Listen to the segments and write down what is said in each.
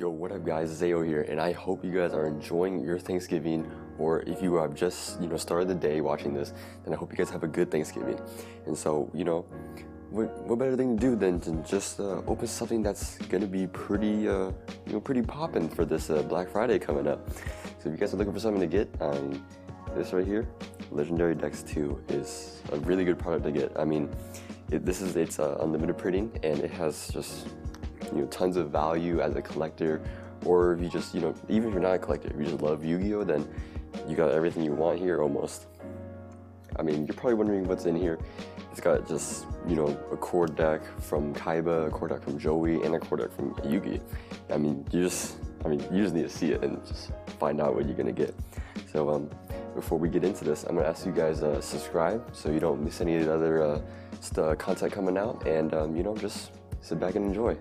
Yo, what up guys, YuGiOh here, and I hope you guys are enjoying your Thanksgiving, or if you have just, started the day watching this, then I hope you guys have a good Thanksgiving. And so, what better thing to do than to just open something that's gonna be pretty, pretty poppin' for this Black Friday coming up. So if you guys are looking for something to get, this right here, Legendary Dex 2 is a really good product to get. I mean, it's unlimited printing, and it has just tons of value as a collector, or if you just, even if you're not a collector, if you just love Yu-Gi-Oh, then you got everything you want here almost. I mean, you're probably wondering what's in here. It's got just, a core deck from Kaiba, a core deck from Joey, and a core deck from Yugi. I mean, you just need to see it and just find out what you're gonna get. So, before we get into this, I'm gonna ask you guys subscribe so you don't miss any of the other content coming out, and just sit back and enjoy.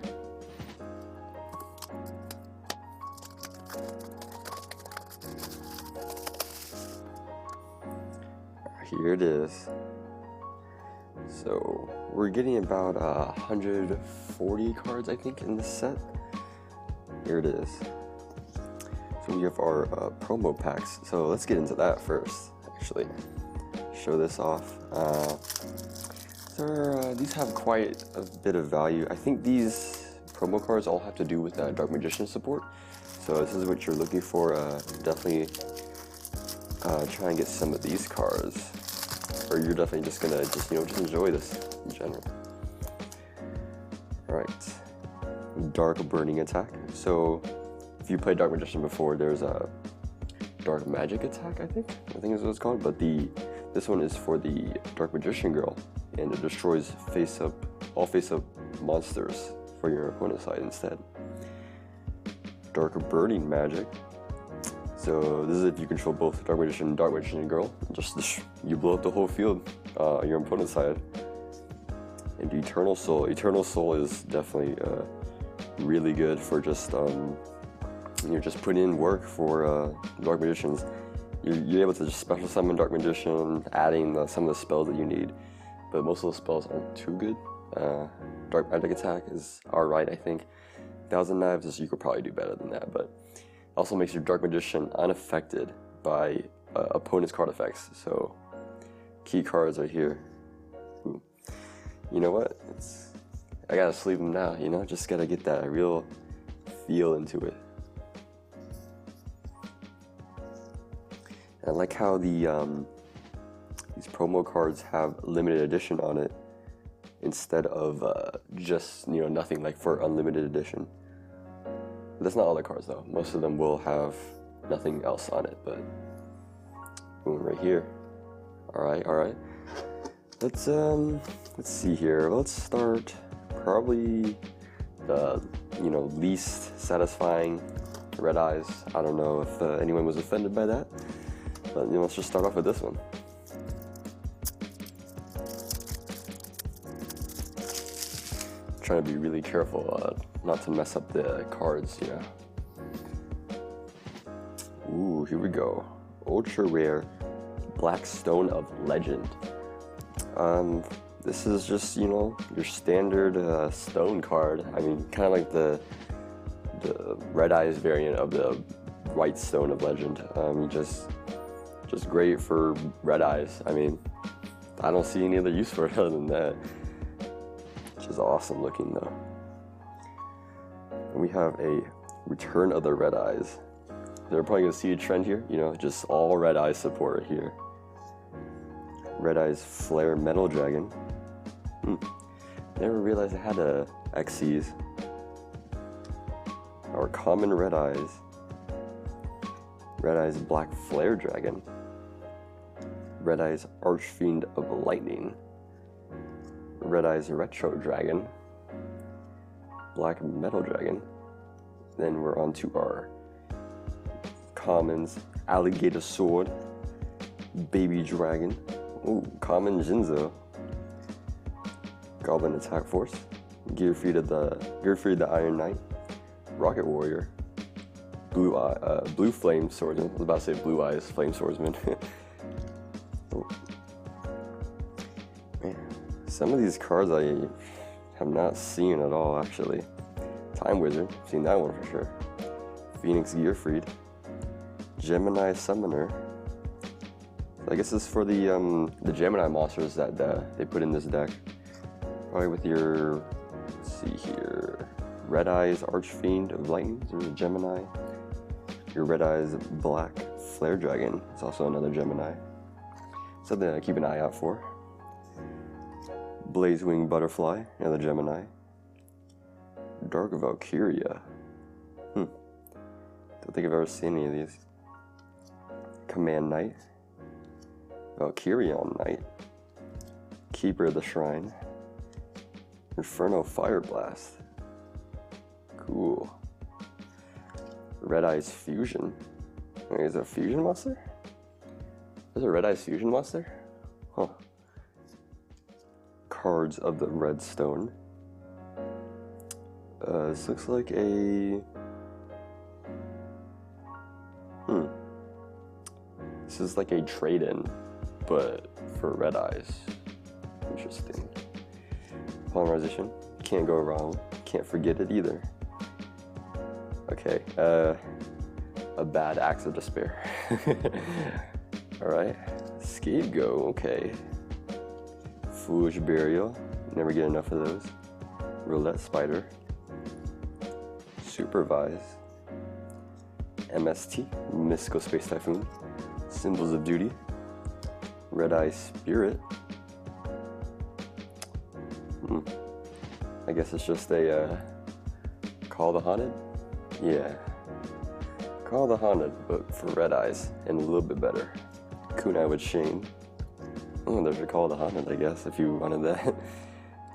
Here it is. So we're getting about 140 cards, I think, in this set. Here it is. So we have our promo packs. So let's get into that first. Actually, show this off. These have quite a bit of value. I think these promo cards all have to do with Dark Magician support. So this is what you're looking for. Definitely try and get some of these cards, or you're definitely just gonna just enjoy this in general. All right, Dark Burning Attack. So if you played Dark Magician before, there's a Dark Magic Attack. I think is what it's called. But this one is for the Dark Magician girl, and it destroys all face-up monsters for your opponent's side instead. Dark Burning Magic. So this is if you control both Dark Magician and Dark Magician girl. Just you blow up the whole field on your opponent's side. And Eternal Soul. Eternal Soul is definitely really good for just you're just putting in work for Dark Magicians. You're able to just special summon Dark Magician, adding some of the spells that you need. But most of the spells aren't too good. Dark Magic Attack is alright, I think. Thousand Knives, you could probably do better than that, but also makes your Dark Magician unaffected by opponent's card effects. So key cards are here. Ooh. You know what? I gotta sleeve them now. Just gotta get that real feel into it. And I like how these promo cards have limited edition on it instead of just nothing, like for unlimited edition. That's not all the cards though. Most of them will have nothing else on it, but boom, right here. All right. Let's see here. Let's start probably the least satisfying Red Eyes. I don't know if anyone was offended by that, but let's just start off with this one. Trying to be really careful not to mess up the cards, Ooh, here we go. Ultra rare Black Stone of Legend. This is just your standard stone card. I mean, kind of like the Red Eyes variant of the White Stone of Legend. Just great for Red Eyes. I mean, I don't see any other use for it other than that. Is awesome looking though. And we have a Return of the Red Eyes. They're probably gonna see a trend here, just all Red Eyes support here. Red Eyes Flare Metal Dragon. Never realized I had a XCs. Our common Red Eyes. Red Eyes Black Flare Dragon. Red Eyes Archfiend of Lightning. Red Eyes Retro Dragon, Black Metal Dragon. Then we're on to our commons, Alligator Sword, Baby Dragon, ooh, common Jinzo, Goblin Attack Force, Gearfried the Iron Knight, Rocket Warrior, Blue Flame Swordsman. I was about to say Blue Eyes Flame Swordsman. Some of these cards I have not seen at all, actually. Time Wizard, seen that one for sure. Phoenix Gearfried, Gemini Summoner. I guess this is for the Gemini monsters that they put in this deck. Probably with your, let's see here, Red Eyes Archfiend of Lightning, there's a Gemini. Your Red Eyes Black Flare Dragon is also another Gemini. Something to keep an eye out for. Blazewing Butterfly, another Gemini. Dark Valkyria. Don't think I've ever seen any of these. Command Knight. Valkyrion Knight. Keeper of the Shrine. Inferno Fire Blast. Cool. Red Eyes Fusion. Wait, is it a fusion monster? There's a Red Eyes Fusion monster? Huh. Cards of the Redstone. This looks like a... This is like a trade-in, but for Red Eyes. Interesting. Polymerization. Can't go wrong. Can't forget it either. Okay. A bad Axe of Despair. Alright. Scapegoat. Okay. Foolish Burial. Never get enough of those. Roulette Spider. Supervise. MST. Mystical Space Typhoon. Symbols of Duty. Red Eye Spirit. I guess it's just a Call the Haunted? Yeah. Call the Haunted, but for Red Eyes, and a little bit better. Kunai with Shane. Oh, there's a Call the Haunted, I guess, if you wanted that.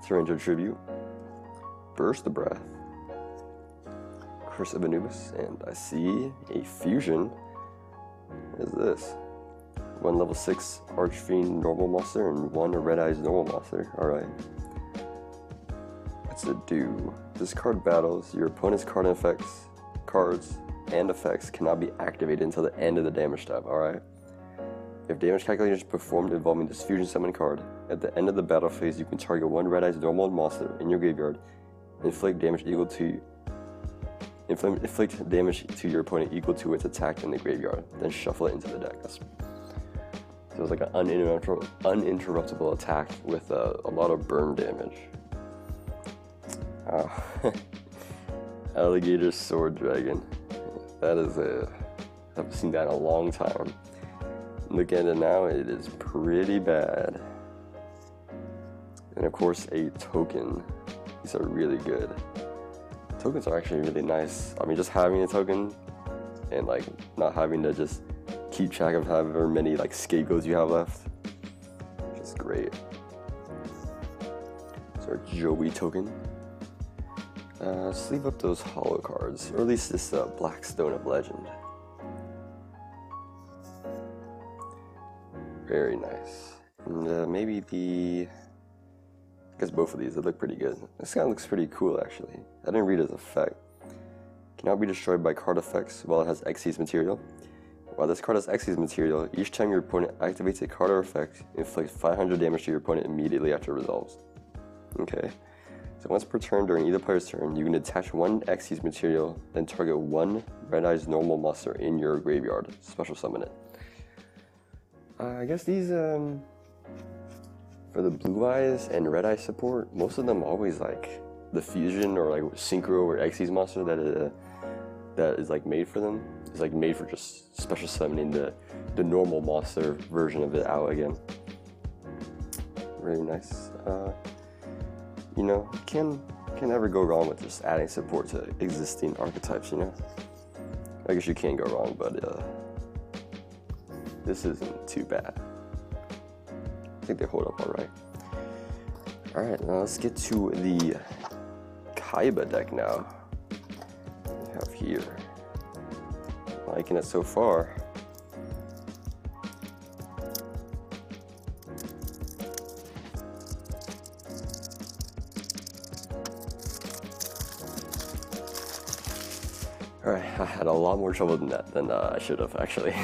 Torrential Tribute. Burst of Breath. Curse of Anubis, and I see a fusion. What is this? One level 6 Archfiend normal monster and one Red Eyes normal monster. Alright. What's it do? This card battles. Your opponent's card and effects, cards and effects cannot be activated until the end of the damage step. Alright. If damage calculation is performed involving this fusion summon card, at the end of the battle phase you can target one Red Eyes normal monster in your graveyard, inflict damage equal to inflict damage to your opponent equal to its attack in the graveyard, then shuffle it into the deck. So it's like an uninterruptible attack with a lot of burn damage. Alligator Sword Dragon. That is I haven't seen that in a long time. Looking at it now, it is pretty bad. And of course, a token. These are really good. Tokens are actually really nice. I mean, just having a token and like not having to just keep track of however many like scapegoats you have left, just great. So our Joey token. Sleeve up those hollow cards, or at least this Black Stone of Legend. Very nice. And maybe I guess both of these, they look pretty good. This guy looks pretty cool actually. I didn't read his effect. Cannot be destroyed by card effects while it has Xyz material. While this card has Xyz material, each time your opponent activates a card or effect, inflict 500 damage to your opponent immediately after it resolves. Okay. So once per turn during either player's turn, you can attach one Xyz material, then target one Red Eyes normal monster in your graveyard. Special summon it. I guess these, for the Blue Eyes and Red Eye support, most of them always like the fusion or like synchro or Xyz monster that is like made for them. It's like made for just special summoning the normal monster version of it out again. Very nice. You know, can never go wrong with just adding support to existing archetypes, you know? I guess you can't go wrong, but this isn't too bad. I think they hold up alright. Alright, now let's get to the Kaiba deck now. We have here. Liking it so far. Alright, I had a lot more trouble than that than I should have actually.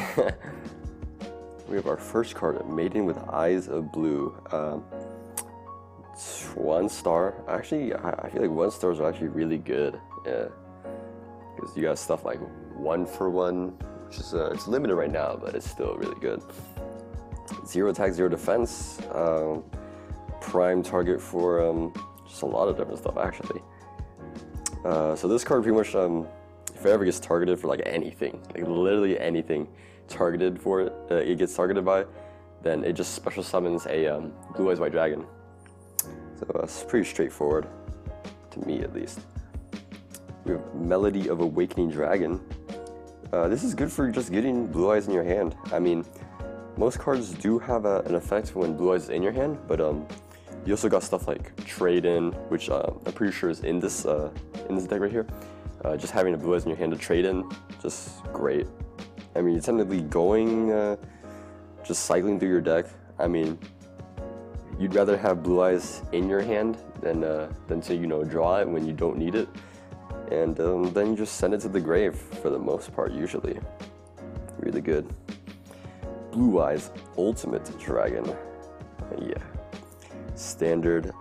We have our first card, Maiden with Eyes of Blue. 1 star. Actually, I feel like 1 stars are actually really good Yeah, because you got stuff like 1-for-1, which is it's limited right now, but it's still really good. 0 attack, 0 defense, prime target for just a lot of different stuff actually. So this card pretty much, if it ever gets targeted for like anything, like literally anything targeted for it, it gets targeted by, then it just special summons a Blue Eyes White Dragon. So it's pretty straightforward, to me at least. We have Melody of Awakening Dragon. This is good for just getting Blue Eyes in your hand. I mean, most cards do have an effect when Blue Eyes is in your hand, but you also got stuff like Trade In, which I'm pretty sure is in this deck right here. Just having a Blue Eyes in your hand to trade in, just great. I mean, you're technically going, just cycling through your deck. I mean, you'd rather have Blue Eyes in your hand than to, you know, draw it when you don't need it. And then you just send it to the grave for the most part, usually. Really good. Blue Eyes Ultimate Dragon. Yeah. Standard,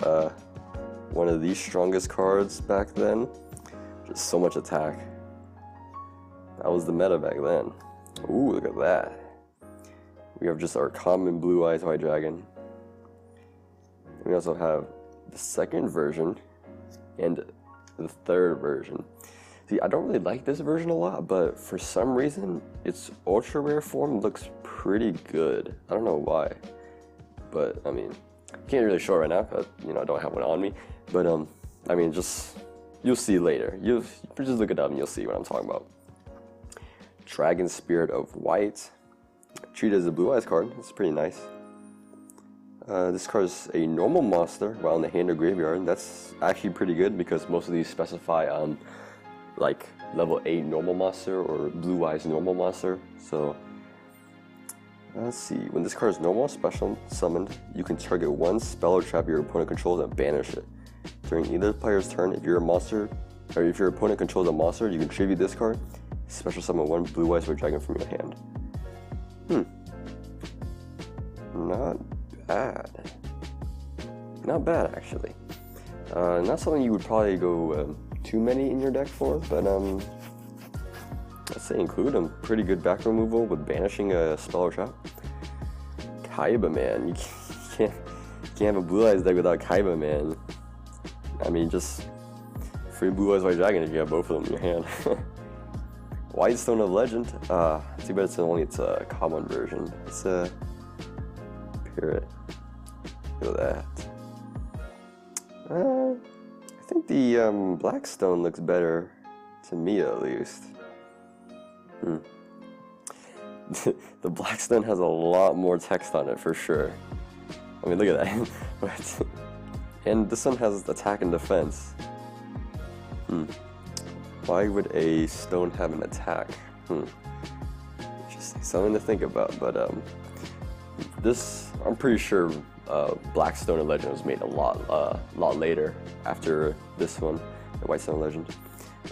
one of the strongest cards back then. Just so much attack. That was the meta back then. Ooh, look at that. We have just our common Blue Eyes White Dragon. We also have the second version and the third version. See, I don't really like this version a lot, but for some reason, its ultra rare form looks pretty good. I don't know why, but I mean, can't really show it right now, because, you know, I don't have one on me. But I mean, just you'll see later. You just look it up and you'll see what I'm talking about. Dragon Spirit of White. Treated as a Blue Eyes card. It's pretty nice. This card is a normal monster while in the hand or graveyard. That's actually pretty good because most of these specify like level 8 normal monster or Blue Eyes normal monster. So let's see. When this card is normal special summoned, you can target one spell or trap your opponent controls and banish it. During either player's turn, if you're a monster, or if your opponent controls a monster, you can tribute this card. Special summon one Blue Eyes White Dragon from your hand. Not bad. Not bad, actually. Not something you would probably go too many in your deck for, but let's say include them. Pretty good back removal with banishing a spell or trap. Kaiba, man. You can't have a Blue Eyes deck without Kaiba, man. I mean, just free Blue Eyes White Dragon if you have both of them in your hand. White Stone of Legend. Too bad it's only a common version. It's a Pirate. Look at that. I think the Black Stone looks better, to me at least. The Black Stone has a lot more text on it for sure. I mean, look at that. But, and this one has attack and defense. Why would a stone have an attack? Interesting. Something to think about. But this, I'm pretty sure Black Stone of Legend was made a lot later after this one, the White Stone of Legend.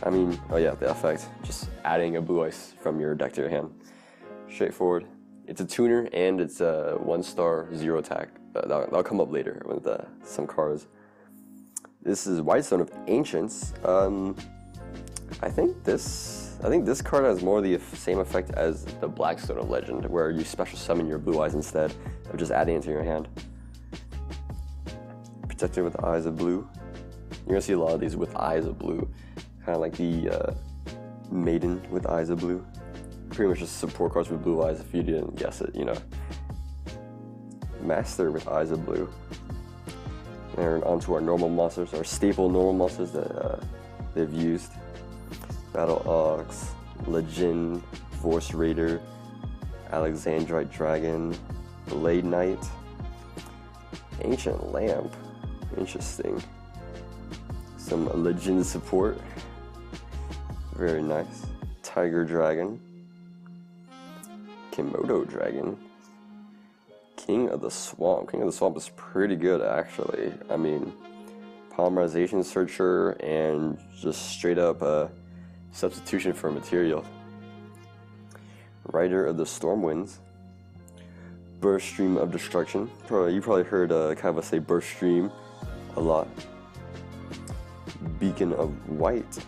I mean, oh yeah, the effect, just adding a Blue Eyes from your deck to your hand. Straightforward. It's a tuner and it's a 1-star 0 attack. That'll come up later with some cards. This is White Stone of Ancients. I think this card has more of the same effect as the Black Stone of Legend, where you special summon your Blue Eyes instead of just adding it to your hand. Protected with Eyes of Blue. You're gonna see a lot of these with Eyes of Blue, kind of like the Maiden with Eyes of Blue. Pretty much just support cards with Blue Eyes if you didn't guess it, you know. Master with Eyes of Blue. And onto our normal monsters, our staple normal monsters that they've used. Battle Ox, Legend, Force Raider, Alexandrite Dragon, Blade Knight, Ancient Lamp. Interesting. Some Legend support. Very nice. Tiger Dragon. Komodo Dragon. King of the Swamp. King of the Swamp is pretty good, actually. I mean, Polymerization Searcher and just straight up substitution for material. Rider of the Stormwinds. Burst Stream of Destruction. You probably heard Kaiba say Burst Stream a lot. Beacon of White.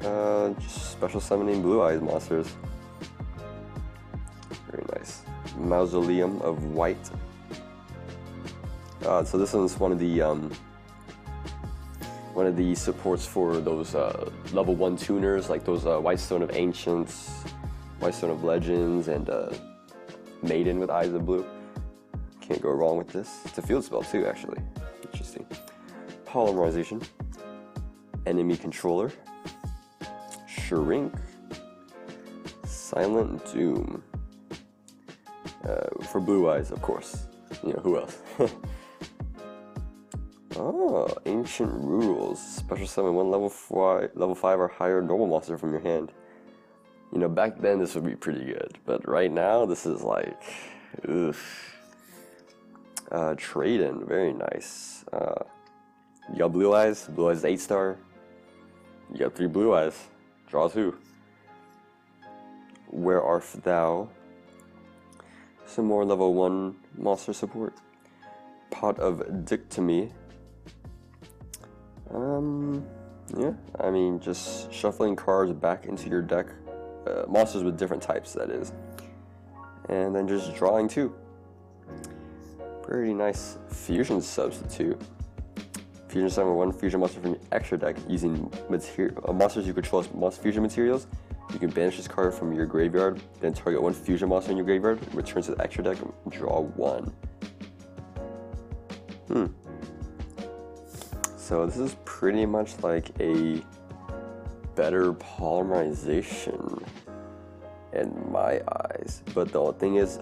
Just special summoning Blue Eyes monsters. Very nice. Mausoleum of White. So this one's one of the supports for those level 1 tuners, like those White Stone of Ancients, White Stone of Legends, and Maiden with Eyes of Blue. Can't go wrong with this. It's a field spell too, actually. Interesting. Polymerization. Enemy Controller. Shrink. Silent Doom. For Blue Eyes, of course. You know, who else? Oh, Ancient Rules. Special summon one level 5 or higher normal monster from your hand. You know, back then this would be pretty good, but right now this is like, oof. Trade-in, very nice. You got Blue Eyes. Blue Eyes is 8-star. You got 3 Blue Eyes. Draw 2. Where Art Thou? Some more level 1 monster support. Pot of Dictomy. Yeah, I mean, just shuffling cards back into your deck. Monsters with different types, that is. And then just drawing 2. Pretty nice fusion substitute. Fusion summon 1 fusion monster from your extra deck using monsters you control as fusion materials. You can banish this card from your graveyard, then target 1 fusion monster in your graveyard, return to the extra deck, and draw 1. So this is pretty much like a better polymerization in my eyes. But the only thing is,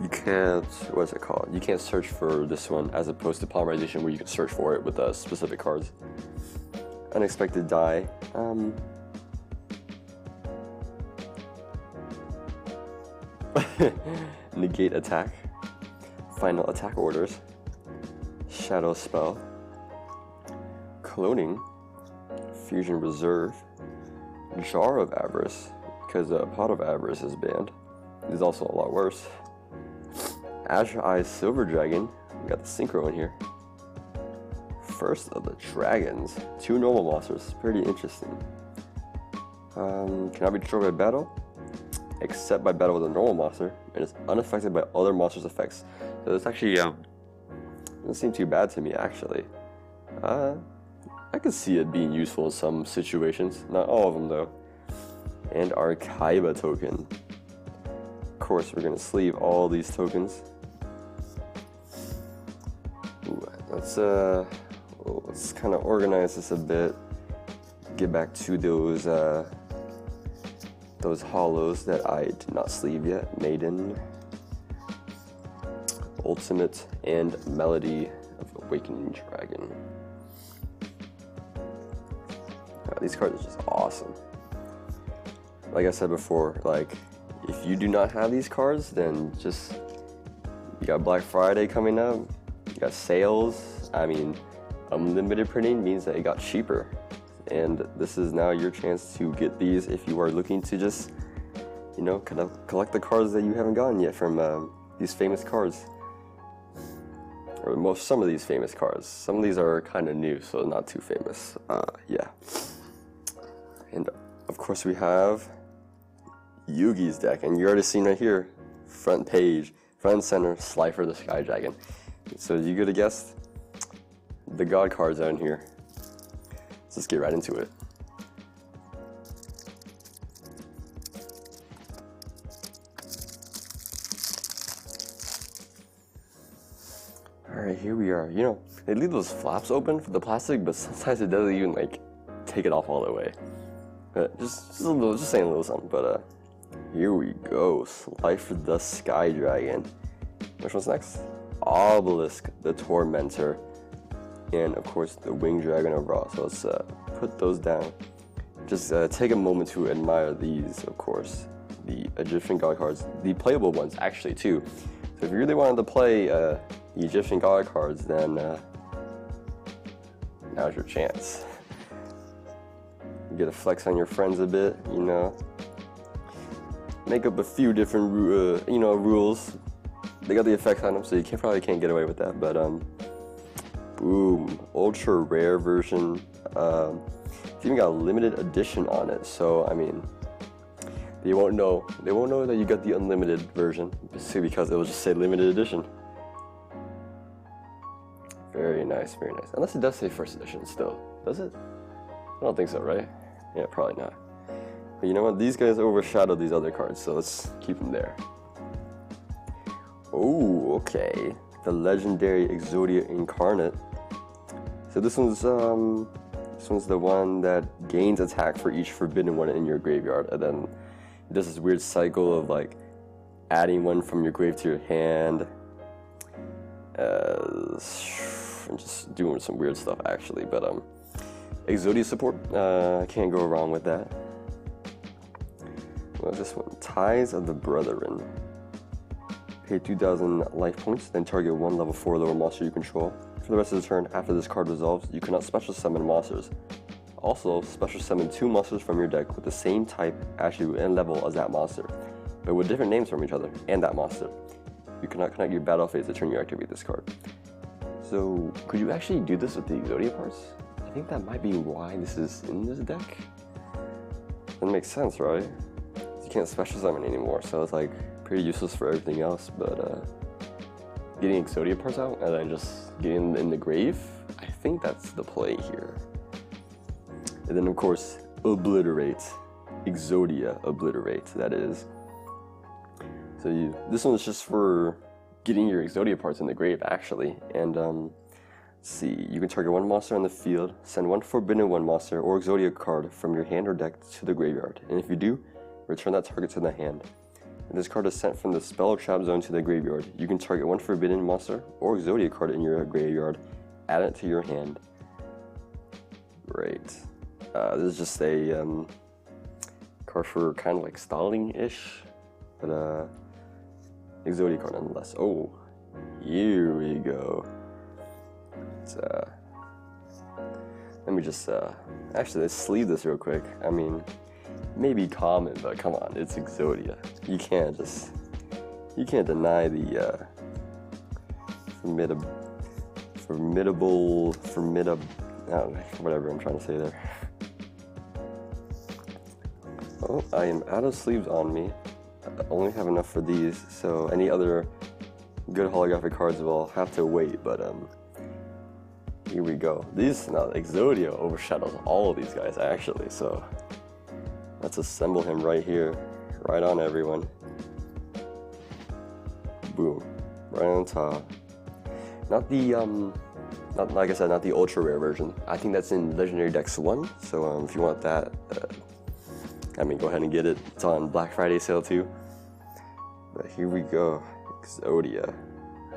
you can't, what's it called? You can't search for this one as opposed to polymerization where you can search for it with specific cards. Unexpected Die. Negate attack. Final attack orders. Shadow spell. Cloning. Fusion reserve. Jar of Avarice, because Pot of Avarice is banned. It's also a lot worse. Azure Eyes Silver Dragon. We got the synchro in here. First of the Dragons. 2 normal monsters. Pretty interesting. Cannot be destroyed by battle, except by battle with a normal monster, and is unaffected by other monsters' effects. So this actually doesn't seem too bad to me, actually. I could see it being useful in some situations. Not all of them, though. And Archiva token. Of course, we're going to sleeve all these tokens. Ooh, let's kind of organize this a bit. Get back to those hollows that I did not sleeve yet. Maiden, Ultimate, and Melody of Awakening Dragon. These cards are just awesome. Like I said before, like, if you do not have these cards, then just, you got Black Friday coming up, you got sales. I mean, unlimited printing means that it got cheaper. And this is now your chance to get these if you are looking to just, you know, kind of collect the cards that you haven't gotten yet from these famous cards. Or some of these famous cards. Some of these are kind of new, so not too famous. Yeah. And of course we have Yugi's deck, and you already seen right here, front page, front and center, Slifer the Sky Dragon. So you could have guessed the God cards out in here. Let's just get right into it. Alright, here we are. You know, they leave those flaps open for the plastic, but sometimes it doesn't even like take it off all the way. Just saying a little something, but here we go. Slifer the Sky Dragon. Which one's next? Obelisk the Tormentor. And of course the Winged Dragon of Ra. So let's put those down. Just take a moment to admire these, of course. The Egyptian God cards. The playable ones, actually, too. So if you really wanted to play the Egyptian God cards, then now's your chance. You get to flex on your friends a bit, you know. Make up a few different, rules. They got the effects on them, so you probably can't get away with that. But boom, ultra rare version. It's even got a limited edition on it, so I mean, they won't know that you got the unlimited version, because it will just say limited edition. Very nice, very nice. Unless it does say first edition still. Does it? I don't think so, right? Yeah, probably not. But you know what? These guys overshadow these other cards, so let's keep them there. Oh, okay. The legendary Exodia Incarnate. So this one's the one that gains attack for each forbidden one in your graveyard, and then it does this weird cycle of like adding one from your grave to your hand. And just doing some weird stuff actually, but Exodia support, can't go wrong with that. What's this one? Ties of the Brethren. Pay 2,000 life points, then target one level 4 lower monster you control. For the rest of the turn, after this card resolves, you cannot special summon monsters. Also, special summon 2 monsters from your deck with the same type, attribute, and level as that monster, but with different names from each other and that monster. You cannot connect your battle phase the turn you activate this card. So, could you actually do this with the Exodia parts? I think that might be why this is in this deck. That makes sense, right? You can't special summon anymore, so it's like pretty useless for everything else, but getting Exodia parts out and then just getting them in the grave, I think that's the play here. And then of course, Obliterate. Exodia Obliterate, that is. So this one's just for getting your Exodia parts in the grave, actually. And let's see, you can target one monster on the field, send one forbidden one monster or Exodia card from your hand or deck to the graveyard. And if you do, return that target to the hand. If this card is sent from the spell or trap zone to the graveyard, you can target one forbidden monster or Exodia card in your graveyard, add it to your hand. Great. This is just a card for kind of like stalling-ish, but Exodia card nonetheless. Oh, here we go. Let me just actually let's sleeve this real quick. I mean, maybe common, but come on, it's Exodia. You can't deny the formidable, I don't know, whatever I'm trying to say there. Oh, I am out of sleeves on me. I only have enough for these, so any other good holographic cards will have to wait, but here we go. Exodia overshadows all of these guys actually, so let's assemble him right here, right on everyone. Boom, right on top. Not the like I said, not the ultra rare version. I think that's in Legendary Dex 1. So if you want that, I mean, go ahead and get it. It's on Black Friday sale too. But here we go, Exodia.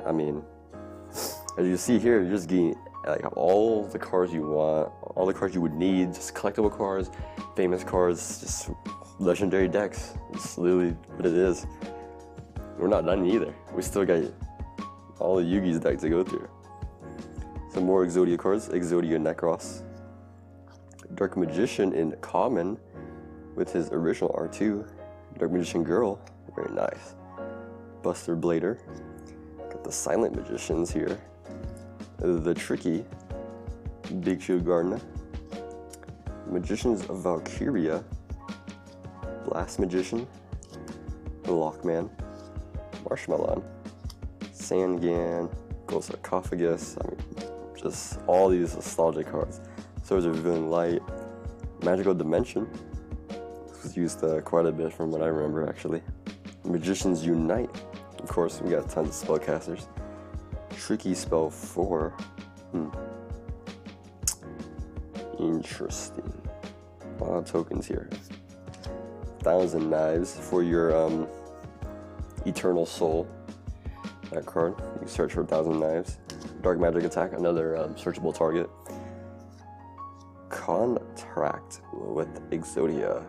I mean, as you see here, you're just getting like all the cards you want, all the cards you would need, just collectible cards, famous cards, just legendary decks. It's literally what it is. We're not done either. We still got all the Yugi's deck to go through. Some more Exodia cards. Exodia Necros. Dark Magician in common with his original R2. Dark Magician Girl. Very nice. Buster Blader. Got the Silent Magicians here. The Tricky. Big Shield Gardener. Magicians of Valkyria. Blast Magician. Blockman. Marshmallow. Sangan. Gold Sarcophagus. I mean, just all these nostalgic cards. Swords of Villain Light. Magical Dimension. This was used quite a bit from what I remember, actually. Magicians Unite. Of course, we got tons of spellcasters. Tricky Spell 4. Interesting. A lot of tokens here. 1,000 Knives for your Eternal Soul. That card. You can search for 1,000 Knives. Dark Magic Attack, another searchable target. Contract with Exodia.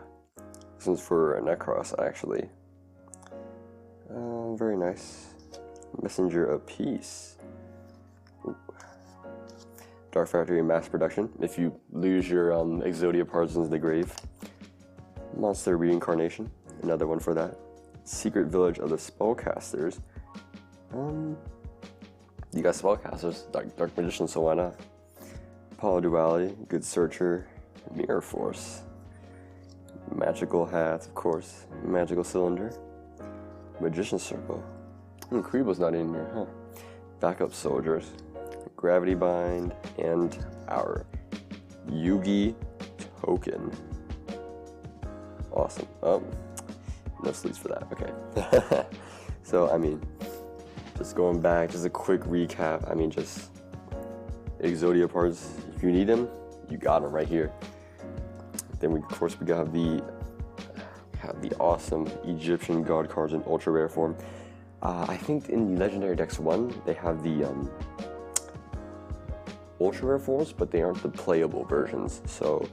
This one's for Necros, actually. Very nice. Messenger of Peace. Ooh. Dark Factory Mass Production. If you lose your Exodia parts into the grave. Monster Reincarnation. Another one for that. Secret Village of the Spellcasters. You got Spellcasters. Dark Magician, so why not? Apollo Duality. Good Searcher. Mirror Force, Magical Hat, of course, Magical Cylinder, Magician Circle. Kribo's not in here, huh? Backup Soldiers, Gravity Bind, and our YuGiOh token. Awesome. Oh, no sleeves for that. Okay. So, I mean, just going back, just a quick recap. I mean, just Exodia parts. If you need them, you got them right here. Then we, of course, we have the awesome Egyptian God cards in ultra rare form. I think in the Legendary Dex 1, they have the ultra rare forms, but they aren't the playable versions. So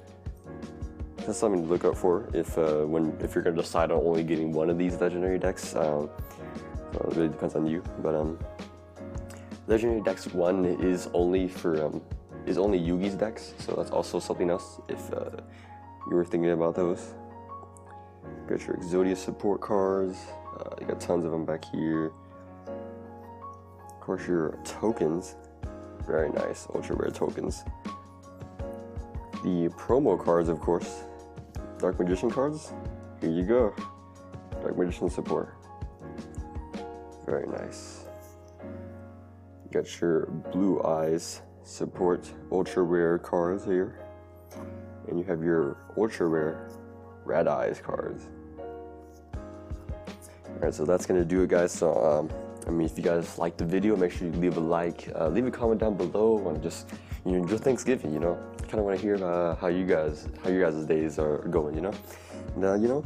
that's something to look out for if you're gonna decide on only getting one of these Legendary decks. So it really depends on you. But Legendary Dex 1 is only for is only Yugi's decks, so that's also something else if you were thinking about those. Got your Exodia support cards. You got tons of them back here. Of course, your tokens. Very nice, ultra rare tokens. The promo cards, of course. Dark Magician cards. Here you go. Dark Magician support. Very nice. You got your Blue Eyes support ultra rare cards here. And you have your ultra rare Red Eyes cards. Alright, so that's gonna do it, guys. So I mean, if you guys liked the video, make sure you leave a like, leave a comment down below on just, you know, your Thanksgiving, you know. Kind of want to hear how you guys' days are going, you know. And you know,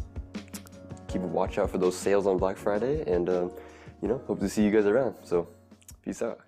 keep a watch out for those sales on Black Friday, and you know, hope to see you guys around. So, peace out.